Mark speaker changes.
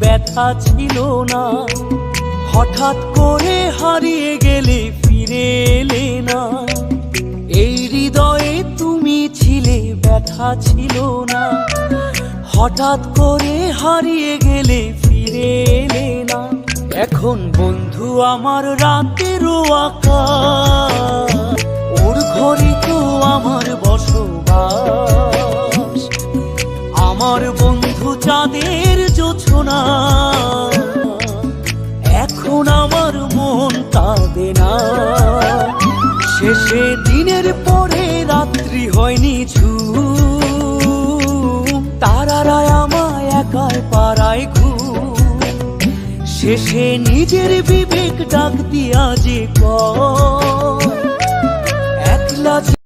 Speaker 1: ব্যথা ছিল না। হঠাৎ করে হারিয়ে গেলে ফিরে এলে না। এই হৃদয়ে তুমি ছিলে, ব্যথা ছিল না। হঠাৎ করে হারিয়ে গেলে ফিরে এলে না। এখন বন্ধু আমার রাতেরও আকাশ, ওর ঘরে তো আমার বসবাস। আমার বন্ধু চাঁদের জোছনা, এখন আমার মন কাঁদে না। শেষে দিনের পরে রাত্রি হয়নি ঝুম, তারারা আমায় একাই পাড়ায় ঘুম। শেষে নিজের বিবেক ডাক দিয়া যে একলা